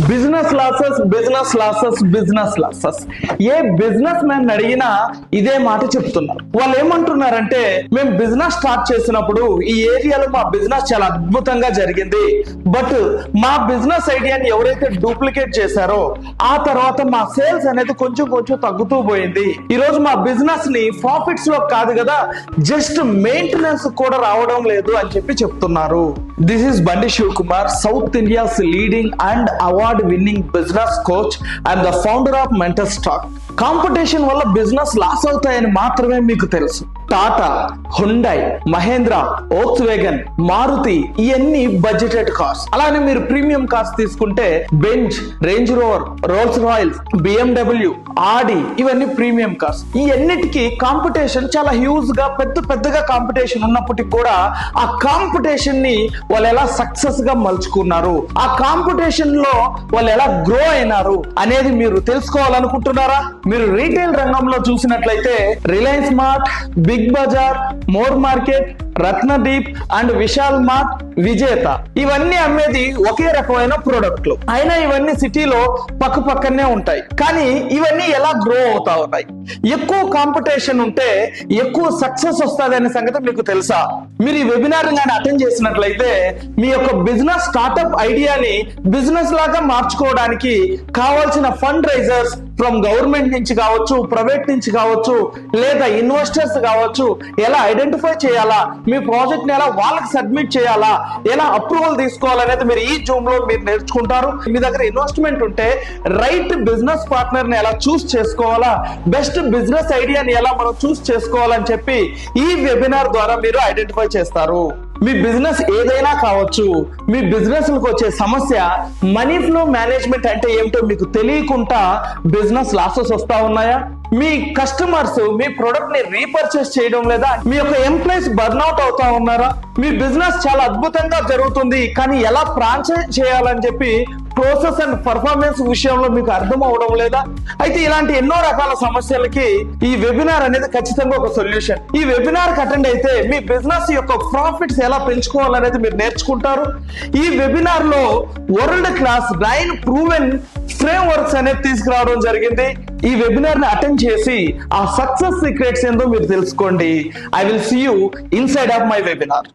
Business losses business losses business losses. ఏ businessman అడిగినా ఇదే మాట చెప్తున్నారు. వాళ్ళు ఏమంటున్నారంటే, మేము బిజినెస్ స్టార్ట్ చేసినప్పుడు ఈ ఏరియాలో మా బిజినెస్ చాలా అద్భుతంగా జరిగింది, బట్ మా బిజినెస్ ఐడియాని ఎవరైతే డూప్లికేట్ చేశారో ఆ తర్వాత మా సేల్స్ అనేది కొంచెం తగ్గుతూ పోయింది. ఈ రోజు మా బిజినెస్ ని ప్రాఫిట్స్ లో కాదు కదా, జస్ట్ మెయింటెనెన్స్ కూడా రావడం లేదు అని చెప్తున్నారు. This is Bandi Shivakumar, south India's leading and award winning business coach and the founder of mental stack. Competition వల్ల బిజినెస్ లాస్ అవుతాయని మాత్రమే మీకు తెలుసు. Tata, Hyundai, Mahindra, Volkswagen, Maruti ఇవన్నీ బడ్జెటెడ్ కార్స్. అలానే మీరు ప్రీమియం కార్స్ తీసుకుంటే Benz, Range Rover, Rolls Royce, BMW, Audi ఇవన్నీ ప్రీమియం కార్స్. ఈ అన్నిటికీ కాంపిటీషన్ చాలా హ్యూజ్ గా పెద్దగా కాంపిటీషన్ ఉన్నప్పటికీ కూడా ఆ కాంపిటీషన్ ని వాళ్ళు ఎలా సక్సెస్ గా మలుచుకున్నారు, ఆ కాంపిటీషన్ లో వాళ్ళు ఎలా గ్రో అయినారు అనేది మీరు తెలుసుకోవాలనుకుంటున్నారా? మీరు రీటైల్ రంగంలో చూసినట్లయితే Reliance Mart, Big Bazaar, More Market, Ratnadeep and Vishal Mart, Vijetha ఇవన్నీ అమ్మేది ఒకే రకమైన ప్రోడక్ట్లు. అయినా ఇవన్నీ సిటీలో పక్కనే ఉంటాయి. కానీ ఇవన్నీ ఎలా గ్రో అవుతా ఉన్నాయి? ఎక్కువ కాంపిటీషన్ ఉంటే ఎక్కువ సక్సెస్ వస్తుంది అనే సంగతి మీకు తెలుసా? మీరు ఈ వెబినార్ గాని అటెండ్ చేసినట్లయితే మీ యొక్క బిజినెస్ స్టార్ట్అప్ ఐడియాని బిజినెస్ లాగా మార్చుకోవడానికి కావాల్సిన ఫండ్ రైజర్స్ ఫ్రమ్ గవర్నమెంట్ నుంచి కావచ్చు, ప్రైవేట్ నుంచి కావచ్చు, లేదా ఇన్వెస్టర్స్ కావచ్చు, ఎలా ఐడెంటిఫై చేయాలా, మీ ప్రాజెక్ట్ ని ఎలా వాళ్ళకి సబ్మిట్ చేయాలా, ఎలా అప్రూవల్ తీసుకోవాలనేది మీరు ఈ జూమ్ లో మీరు నేర్చుకుంటారు. మీ దగ్గర ఇన్వెస్ట్మెంట్ ఉంటే రైట్ బిజినెస్ పార్ట్నర్ ని ఎలా చూస్ చేసుకోవాలా, బెస్ట్ బిజినెస్ ఐడియాని ఎలా మనం చూస్ చేసుకోవాలని చెప్పి ఈ వెబినార్ ద్వారా మీరు ఐడెంటిఫై చేస్తారు. మీ బిజినెస్ ఏదైనా కావచ్చు, మీ బిజినెస్ లకు వచ్చే సమస్య మనీ ఫ్లో మేనేజ్మెంట్ అంటే ఏమిటో మీకు తెలియకుండా బిజినెస్ లాసెస్ వస్తా ఉన్నాయా? మీ కస్టమర్స్ మీ ప్రొడక్ట్ ని రీపర్చేస్ చేయడం లేదా? మీ యొక్క ఎంప్లాయీస్ బర్న్అవుట్ అవుతా ఉన్నారా? మీ బిజినెస్ చాలా అద్భుతంగా జరుగుతుంది కానీ ఎలా ఫ్రాంచైజ్ చేయాలని చెప్పి ప్రోసెస్ అండ్ పర్ఫార్మెన్స్ విషయంలో మీకు అర్థం అవడం లేదా? అయితే ఇలాంటి ఎన్నో రకాల సమస్యలకి ఈ వెబినార్ అనేది ఖచ్చితంగా ఒక సొల్యూషన్. ఈ వెబినార్ కి అటెండ్ అయితే మీ బిజినెస్ యొక్క ప్రాఫిట్స్ ఎలా పెంచుకోవాలనేది మీరు నేర్చుకుంటారు. ఈ వెబినార్ లో world class 9 proven frame works అనేది తీసుకురావడం జరిగింది. ఈ వెబినార్ ని అటెండ్ చేసి ఆ సక్సెస్ సీక్రెట్స్ ఏందో మీరు తెలుసుకోండి. I will see you inside of my webinar.